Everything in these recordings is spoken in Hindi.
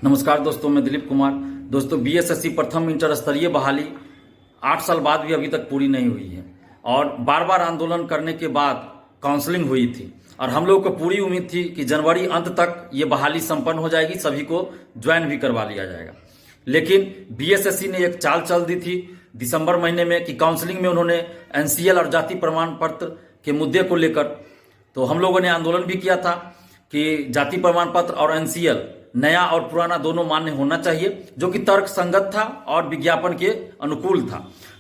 नमस्कार दोस्तों, मैं दिलीप कुमार। दोस्तों, बीएसएससी प्रथम इंटर स्तरीय बहाली 8 साल बाद भी अभी तक पूरी नहीं हुई है और बार बार आंदोलन करने के बाद काउंसलिंग हुई थी और हम लोगों को पूरी उम्मीद थी कि जनवरी अंत तक ये बहाली संपन्न हो जाएगी, सभी को ज्वाइन भी करवा लिया जाएगा। लेकिन बीएसएससी ने एक चाल चल दी थी दिसंबर महीने में कि काउंसलिंग में उन्होंने एनसीएल और जाति प्रमाण पत्र के मुद्दे को लेकर, तो हम लोगों ने आंदोलन भी किया था कि जाति प्रमाण पत्र और एनसीएल नया और पुराना दोनों मान्य होना चाहिए, जो कि तर्क संगत था और विज्ञापन के अनुकूल था।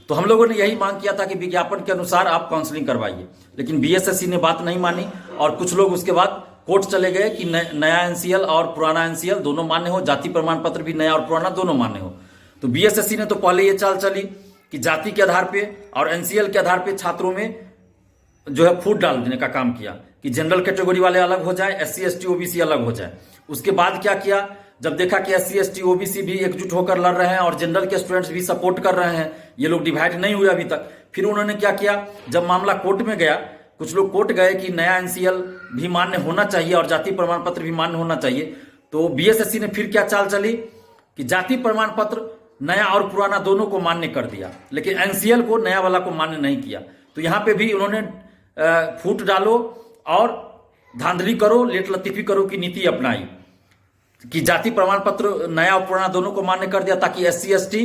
तो हम लोगों ने यही मांग किया था कि विज्ञापन के अनुसार आप काउंसलिंग करवाइए, लेकिन बीएसएससी ने बात नहीं मानी और कुछ लोग उसके बाद कोर्ट चले गए कि नया एनसीएल और पुराना एनसीएल दोनों मान्य हो, जाति प्रमाण पत्र भी नया और पुराना दोनों मान्य हो। तो बीएसएससी ने तो पहले ये चाल चली कि जाति के आधार पे और एनसीएल के आधार पे छात्रों में जो है फूट डाल देने का काम किया कि जनरल कैटेगरी वाले अलग हो जाए, एससी एसटी ओबीसी अलग हो जाए। उसके बाद क्या किया, जब देखा कि एससी एसटी ओबीसी भी एकजुट होकर लड़ रहे हैं और जनरल के स्टूडेंट्स भी सपोर्ट कर रहे हैं, ये लोग डिवाइड नहीं हुए अभी तक, फिर उन्होंने क्या किया, जब मामला कोर्ट में गया, कुछ लोग कोर्ट गए कि नया एनसीएल भी मान्य होना चाहिए और जाति प्रमाण पत्र भी मान्य होना चाहिए। तो बीएसएससी ने फिर क्या चाल चली कि जाति प्रमाण पत्र नया और पुराना दोनों को मान्य कर दिया, लेकिन एनसीएल को नया वाला को मान्य नहीं किया। तो यहां पे भी उन्होंने फूट डालो और धांधली करो, लेट लतीफी करो की नीति अपनाई कि जाति प्रमाण पत्र नया और पुराना दोनों को मान्य कर दिया ताकि एससी एसटी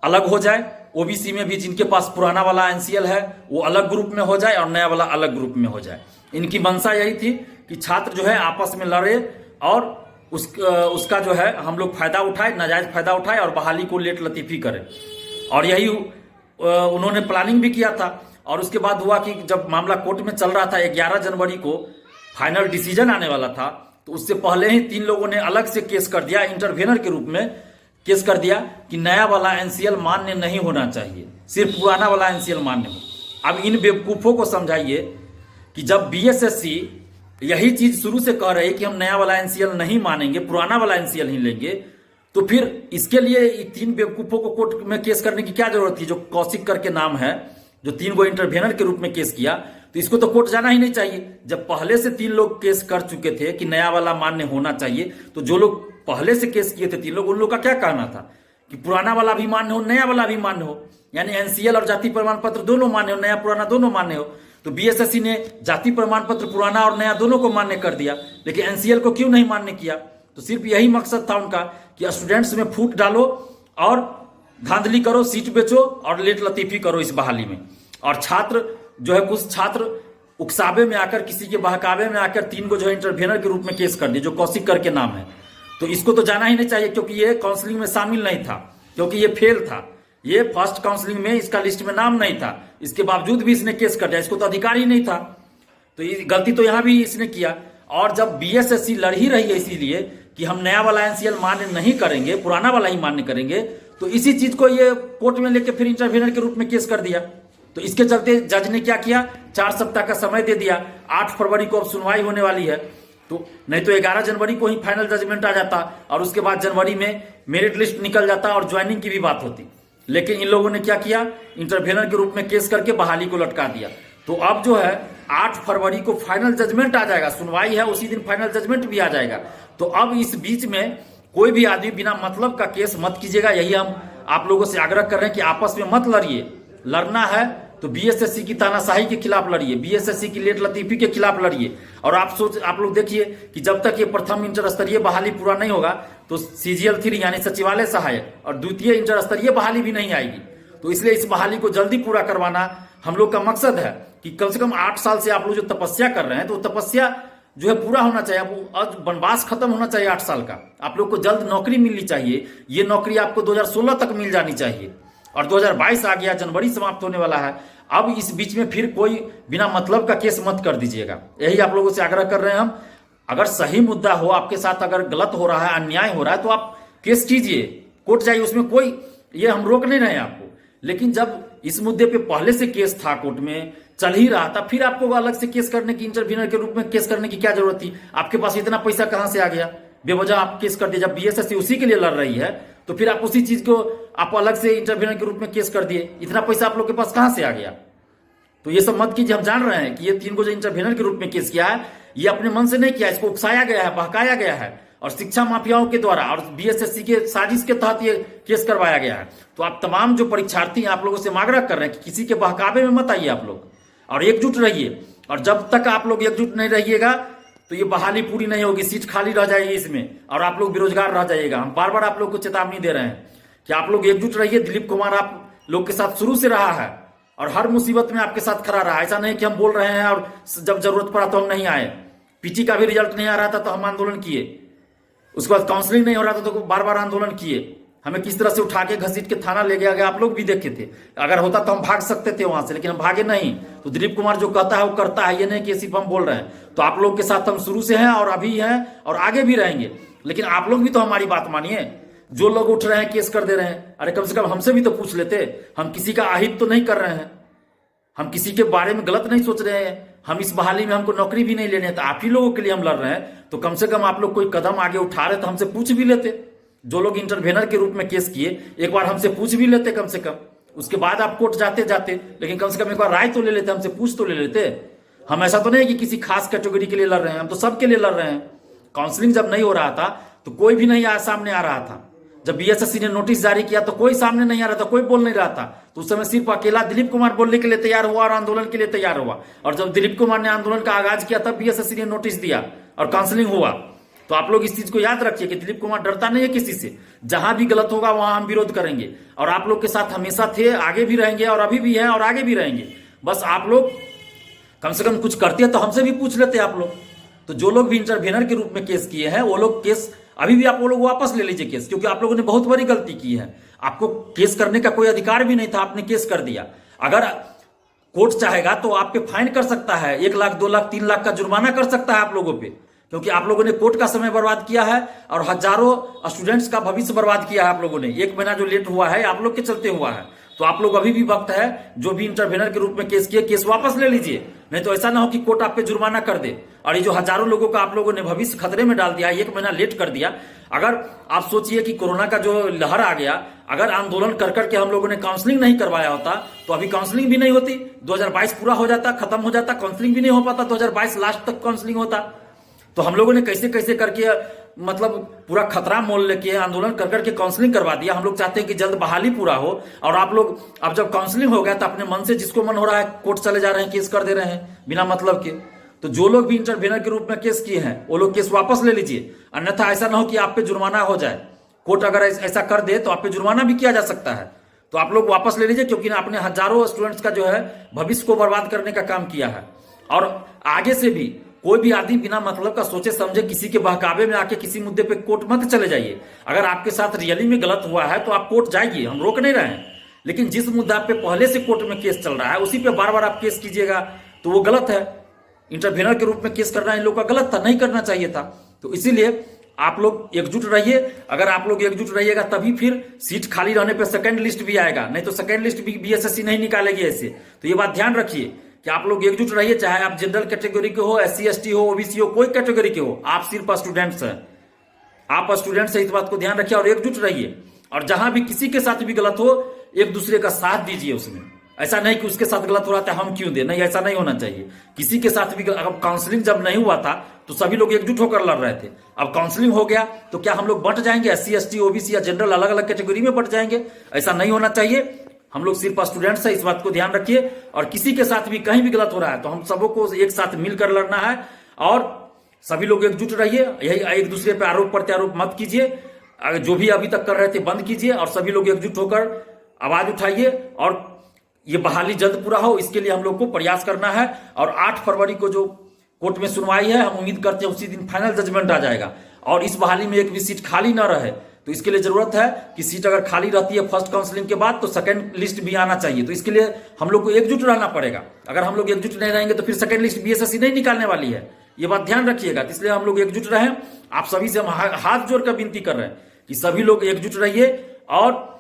अलग हो जाए, ओबीसी में भी जिनके पास पुराना वाला एनसीएल है वो अलग ग्रुप में हो जाए और नया वाला अलग ग्रुप में हो जाए। इनकी मंशा यही थी कि छात्र जो है आपस में लड़े और उसका जो है हम लोग फायदा उठाए, नाजायज फायदा उठाए और बहाली को लेट लतीफी करें। और यही उन्होंने प्लानिंग भी किया था। और उसके बाद हुआ कि जब मामला कोर्ट में चल रहा था, 11 जनवरी को फाइनल डिसीजन आने वाला था, तो उससे पहले ही 3 लोगों ने अलग से केस कर दिया, इंटरवेनर के रूप में केस कर दिया कि नया वाला एनसीएल मान्य नहीं होना चाहिए, सिर्फ पुराना वाला एनसीएल मान्य हो। अब इन बेवकूफों को समझाइए कि जब बीएसएससी यही चीज शुरू से कह रही है कि हम नया वाला एनसीएल नहीं मानेंगे, पुराना वाला एनसीएल ही लेंगे, तो फिर इसके लिए 3 बेवकूफों को कोर्ट में केस करने की क्या जरूरत थी? जो कौशिक करके नाम है, जो 3 गो इंटरवेनर के रूप में केस किया, तो इसको तो कोर्ट जाना ही नहीं चाहिए। जब पहले से 3 लोग केस कर चुके थे कि नया वाला मान्य होना चाहिए, तो जो लोग पहले से केस किए थे 3 लोग, उन लोग का क्या कहना था कि पुराना वाला भी मान्य हो, नया वाला भी मान्य हो, यानी एनसीएल और जाति प्रमाण पत्र दोनों मान्य हो, नया पुराना दोनों मान्य हो। तो बीएसएससी ने जाति प्रमाण पत्र पुराना और नया दोनों को मान्य कर दिया, लेकिन एनसीएल को क्यों नहीं मान्य किया? तो सिर्फ यही मकसद था उनका कि स्टूडेंट्स में फूट डालो और धांधली करो, सीट बेचो और लेट लतीफी करो इस बहाली में। और छात्र जो है, कुछ छात्र उकसावे में आकर, किसी के बहकावे में आकर 3 को जो है इंटरवेनर के रूप में केस कर दिए, जो कौशिक करके नाम है। तो इसको तो जाना ही नहीं चाहिए, क्योंकि ये काउंसलिंग में शामिल नहीं था, क्योंकि ये फेल था, ये फर्स्ट काउंसलिंग में इसका लिस्ट में नाम नहीं था। इसके बावजूद भी इसने केस कर दिया, इसको तो अधिकार ही नहीं था। तो ये गलती तो यहां भी इसने किया। और जब बीएसएससी लड़ ही रही है इसीलिए कि हम नया वाला एनसीएल मान्य नहीं करेंगे, पुराना वाला ही मान्य करेंगे, तो इसी चीज को ये कोर्ट में लेके फिर इंटरवेनर के रूप में केस कर दिया। तो इसके चलते जज ने क्या किया, 4 सप्ताह का समय दे दिया। 8 फरवरी को अब सुनवाई होने वाली है, तो नहीं तो 11 जनवरी को ही फाइनल जजमेंट आ जाता और उसके बाद जनवरी में मेरिट लिस्ट निकल जाता और ज्वाइनिंग की भी बात होती। लेकिन इन लोगों ने क्या किया, इंटरवेनर के रूप में केस करके बहाली को लटका दिया। तो अब जो है 8 फरवरी को फाइनल जजमेंट आ जाएगा, सुनवाई है उसी दिन फाइनल जजमेंट भी आ जाएगा। तो अब इस बीच में कोई भी आदमी बिना मतलब का केस मत कीजिएगा। यही हम आप लोगों से आग्रह कर रहे हैं कि आपस में मत लड़िए। लड़ना है तो बीएसएससी की तानाशाही के खिलाफ लड़िए, बीएसएससी की लेट लतीफी के खिलाफ लड़िए। और आप लोग देखिए कि जब तक ये प्रथम इंटर स्तरीय बहाली पूरा नहीं होगा तो सीजीएल 3 यानी सचिवालय सहायक और द्वितीय इंटर स्तरीय बहाली भी नहीं आएगी। तो इसलिए इस बहाली को जल्दी पूरा करवाना हम लोग का मकसद है कि कम से कम 8 साल से आप लोग जो तपस्या कर रहे हैं, तो तपस्या जो है पूरा होना चाहिए। अब वनवास खत्म होना चाहिए 8 साल का। आप लोग को जल्द नौकरी मिलनी चाहिए। ये नौकरी आपको 2016 तक मिल जानी चाहिए और 2022 आ गया, जनवरी समाप्त होने वाला है। अब इस बीच में फिर कोई बिना मतलब का केस मत कर दीजिएगा। यही आप लोगों से आग्रह कर रहे हैं हम। अगर सही मुद्दा हो आपके साथ, अगर गलत हो रहा है, अन्याय हो रहा है, तो आप केस कीजिए, कोर्ट जाइए, उसमें कोई ये हम रोक नहीं रहे हैं आपको। लेकिन जब इस मुद्दे पे पहले से केस था, कोर्ट में चल ही रहा था, फिर आपको अलग से केस करने की, इंटरवेनर के रूप में केस करने की क्या जरूरत थी? आपके पास इतना पैसा कहां से आ गया? बेवजह आप केस कर दिए। जब बीएसएससी उसी के लिए लड़ रही है तो फिर आप उसी चीज को आप अलग से इंटरवेनर के रूप में केस कर दिए। इतना पैसा आप लोग के पास कहां से आ गया? तो ये सब मत कीजिए। हम जान रहे हैं कि ये 3 को जो इंटरवेनर के रूप में केस किया है, ये अपने मन से नहीं किया, इसको उकसाया गया है, बहकाया गया है और शिक्षा माफियाओं के द्वारा और बीएसएससी के साजिश के तहत ये केस करवाया गया है। तो आप तमाम जो परीक्षार्थी हैं, आप लोगों से आग्रह कर रहे हैं कि किसी के बहकावे में मत आइए आप लोग, और एकजुट रहिए। और जब तक आप लोग एकजुट नहीं रहिएगा तो ये बहाली पूरी नहीं होगी, सीट खाली रह जाएगी इसमें, और आप लोग बेरोजगार रह जाइएगा। हम बार बार आप लोग को चेतावनी दे रहे हैं कि आप लोग एकजुट रहिए। दिलीप कुमार आप लोग के साथ शुरू से रहा है और हर मुसीबत में आपके साथ खड़ा रहा। ऐसा नहीं कि हम बोल रहे हैं और जब जरूरत पड़ा तो हम नहीं आए। पीटी का भी रिजल्ट नहीं आ रहा था तो हम आंदोलन किए, उसके बाद काउंसलिंग नहीं हो रहा था तो बार बार आंदोलन किए। हमें किस तरह से उठा के घसीट के थाना ले गया गया, आप लोग भी देखे थे। अगर होता तो हम भाग सकते थे वहां से, लेकिन हम भागे नहीं। तो दिलीप कुमार जो कहता है वो करता है, ये नहीं कि सिर्फ हम बोल रहे हैं। तो आप लोग के साथ हम शुरू से हैं और अभी हैं और आगे भी रहेंगे। लेकिन आप लोग भी तो हमारी बात मानिए। जो लोग उठ रहे हैं केस कर दे रहे हैं, अरे कम से कम हमसे भी तो पूछ लेते। हम किसी का अहित तो नहीं कर रहे हैं, हम किसी के बारे में गलत नहीं सोच रहे हैं। हम इस बहाली में हमको नौकरी भी नहीं लेने हैं, तो आप ही लोगों के लिए हम लड़ रहे हैं। तो कम से कम आप लोग कोई कदम आगे उठा रहे तो हमसे पूछ भी लेते। जो लोग इंटरवेनर के रूप में केस किए, एक बार हमसे पूछ भी लेते कम से कम। उसके बाद आप कोर्ट जाते लेकिन कम से कम एक बार राय तो ले लेते, हमसे पूछ तो ले लेते। हम ऐसा तो नहीं कि किसी खास कैटेगरी के लिए लड़ रहे हैं, हम तो सबके लिए लड़ रहे हैं। काउंसलिंग जब नहीं हो रहा था तो कोई भी नहीं सामने आ रहा था। जब बीएसएससी ने नोटिस जारी किया तो कोई सामने नहीं आ रहा था, कोई बोल नहीं रहा था। तो उस समय सिर्फ अकेला दिलीप कुमार बोलने के लिए तैयार हुआ और आंदोलन के लिए तैयार हुआ। और जब दिलीप कुमार ने आंदोलन का आगाज किया तब बीएसएससी ने नोटिस दिया और काउंसलिंग हुआ। तो आप लोग इस चीज को याद रखिए कि दिलीप कुमार डरता नहीं है किसी से। जहां भी गलत होगा वहां हम विरोध करेंगे और आप लोग के साथ हमेशा थे, आगे भी रहेंगे और अभी भी हैं और आगे भी रहेंगे। बस आप लोग कम से कम कुछ करते हैं तो हमसे भी पूछ लेते आप लोग। तो जो लोग भी इंटरवेनर के रूप में केस किए हैं वो लोग केस अभी भी आप वो लोग वापस ले लीजिए केस, क्योंकि आप लोगों ने बहुत बड़ी गलती की है। आपको केस करने का कोई अधिकार भी नहीं था, आपने केस कर दिया। अगर कोर्ट चाहेगा तो आप पे फाइन कर सकता है, 1 लाख 2 लाख 3 लाख का जुर्माना कर सकता है आप लोगों पे, क्योंकि आप लोगों ने कोर्ट का समय बर्बाद किया है और हजारों स्टूडेंट्स का भविष्य बर्बाद किया है आप लोगों ने। 1 महीना जो लेट हुआ है आप लोग के चलते हुआ है। तो आप लोग अभी भी वक्त है, जो भी इंटरवेनर के रूप में केस किए केस वापस ले लीजिए। नहीं तो ऐसा ना हो कि कोर्ट आप पे जुर्माना कर दे। और ये जो हजारों लोगों का आप लोगों ने भविष्य खतरे में डाल दिया, 1 महीना लेट कर दिया। अगर आप सोचिए कि कोरोना का जो लहर आ गया, अगर आंदोलन कर करके हम लोगों ने काउंसलिंग नहीं करवाया होता तो अभी काउंसलिंग भी नहीं होती। 2022 पूरा हो जाता, खत्म हो जाता, काउंसलिंग भी नहीं हो पाता, 2022 लास्ट तक काउंसलिंग होता। तो हम लोगों ने कैसे कैसे करके मतलब पूरा खतरा मोल लेके आंदोलन कर करके काउंसलिंग करवा दिया। हम लोग चाहते हैं कि जल्द बहाली पूरा हो। और आप लोग अब जब काउंसलिंग हो गया तो अपने मन से जिसको मन हो रहा है कोर्ट चले जा रहे हैं, केस कर दे रहे हैं बिना मतलब के। तो जो लोग भी इंटरवेनर के रूप में केस किए हैं वो लोग केस वापस ले लीजिए, अन्यथा ऐसा ना हो कि आप पे जुर्माना हो जाए। कोर्ट अगर ऐसा कर दे तो आप पे जुर्माना भी किया जा सकता है। तो आप लोग वापस ले लीजिए, क्योंकि आपने हजारों स्टूडेंट्स का जो है भविष्य को बर्बाद करने का काम किया है। और आगे से भी कोई भी आदमी बिना मतलब का सोचे समझे किसी के बहकावे में आके किसी मुद्दे पे कोर्ट मत चले जाइए। अगर आपके साथ रियली में गलत हुआ है तो आप कोर्ट जाइए, हम रोक नहीं रहे हैं। लेकिन जिस मुद्दा पे पहले से कोर्ट में केस चल रहा है उसी पे बार बार आप केस कीजिएगा तो वो गलत है। इंटरवेनर के रूप में केस करना इन लोग का गलत था, नहीं करना चाहिए था। तो इसीलिए आप लोग एकजुट रहिए। अगर आप लोग एकजुट रहिएगा तभी फिर सीट खाली रहने पर सेकेंड लिस्ट भी आएगा, नहीं तो सेकेंड लिस्ट भी बीएसएससी नहीं निकालेगी ऐसे। तो ये बात ध्यान रखिए कि आप लोग एकजुट रहिए, चाहे आप जनरल कैटेगरी के हो, SC ST हो, OBC हो, कोई कैटेगरी के हो, आप सिर्फ स्टूडेंट्स हैं। आप स्टूडेंट्स हैं, इस बात को ध्यान रखिए और एकजुट रहिए। और जहां भी किसी के साथ भी गलत हो एक दूसरे का साथ दीजिए उसमें। ऐसा नहीं कि उसके साथ गलत हो रहा था हम क्यों दे, नहीं, ऐसा नहीं होना चाहिए। किसी के साथ भी अब काउंसलिंग जब नहीं हुआ था तो सभी लोग एकजुट होकर लड़ रहे थे। अब काउंसलिंग हो गया तो क्या हम लोग बंट जाएंगे, SC ST OBC या जनरल अलग अलग कैटेगरी में बंट जाएंगे? ऐसा नहीं होना चाहिए। हम लोग सिर्फ स्टूडेंट्स हैं, इस बात को ध्यान रखिए। और किसी के साथ भी कहीं भी गलत हो रहा है तो हम सबों को एक साथ मिलकर लड़ना है और सभी लोग एकजुट रहिए। यही एक दूसरे पे आरोप प्रत्यारोप मत कीजिए। जो भी अभी तक कर रहे थे बंद कीजिए और सभी लोग एकजुट होकर आवाज उठाइए और ये बहाली जल्द पूरा हो, इसके लिए हम लोग को प्रयास करना है। और 8 फरवरी को जो कोर्ट में सुनवाई है हम उम्मीद करते हैं उसी दिन फाइनल जजमेंट आ जाएगा और इस बहाली में एक भी सीट खाली ना रहे। तो इसके लिए जरूरत है कि सीट अगर खाली रहती है फर्स्ट काउंसलिंग के बाद तो सेकंड लिस्ट भी आना चाहिए। तो इसके लिए हम लोग को एकजुट रहना पड़ेगा। अगर हम लोग एकजुट नहीं रहेंगे तो फिर सेकंड लिस्ट बीएसएससी नहीं निकालने वाली है, ये बात ध्यान रखिएगा। इसलिए हम लोग एकजुट रहें। आप सभी से हम हाथ जोड़कर विनती कर रहे हैं कि सभी लोग एकजुट रहिए और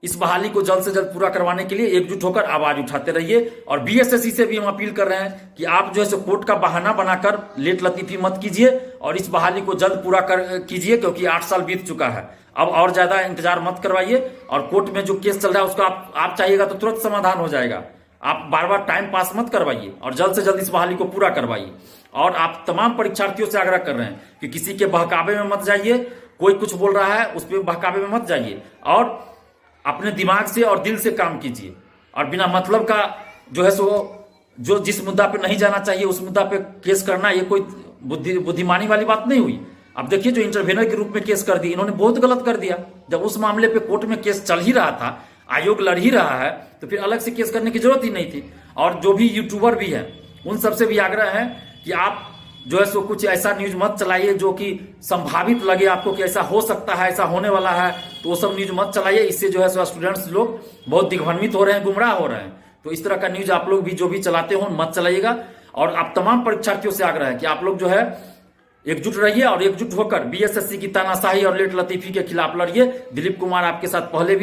इस बहाली को जल्द से जल्द पूरा करवाने के लिए एकजुट होकर आवाज उठाते रहिए। और बीएसएससी से भी हम अपील कर रहे हैं कि आप जो है कोर्ट का बहाना बनाकर लेट लतीफी मत कीजिए और इस बहाली को जल्द पूरा कीजिए, क्योंकि 8 साल बीत चुका है। अब और ज्यादा इंतजार मत करवाइए और कोर्ट में जो केस चल रहा है उसका आप चाहिएगा तो तुरंत समाधान हो जाएगा। आप बार बार टाइम पास मत करवाइए और जल्द से जल्द इस बहाली को पूरा करवाइए। और आप तमाम परीक्षार्थियों से आग्रह कर रहे हैं कि किसी के बहकावे में मत जाइए, कोई कुछ बोल रहा है उस पर बहकावे में मत जाइए, और अपने दिमाग से और दिल से काम कीजिए, और बिना मतलब का जो है सो जो जिस मुद्दा पे नहीं जाना चाहिए उस मुद्दा पे केस करना, ये कोई बुद्धिमानी वाली बात नहीं हुई। अब देखिए, जो इंटरवेनर के रूप में केस कर दी, इन्होंने बहुत गलत कर दिया। जब उस मामले पे कोर्ट में केस चल ही रहा था, आयोग लड़ ही रहा है, तो फिर अलग से केस करने की जरूरत ही नहीं थी। और जो भी यूट्यूबर भी है उन सबसे भी आग्रह है कि आप जो है सो कुछ ऐसा न्यूज मत चलाइए जो कि संभावित लगे आपको कि ऐसा हो सकता है, ऐसा होने वाला है, तो वो सब न्यूज मत चलाइए। इससे जो है सो स्टूडेंट्स लोग बहुत दिग्भ्रमित हो रहे हैं, गुमराह हो रहे हैं। तो इस तरह का न्यूज आप लोग भी जो भी चलाते हो मत चलाइएगा। और आप तमाम परीक्षार्थियों से आग्रह है कि आप लोग जो है एकजुट रहिए और एकजुट होकर बीएसएससी की तानाशाही और लेट लतीफी के खिलाफ लड़िए। दिलीप कुमार आपके साथ पहले भी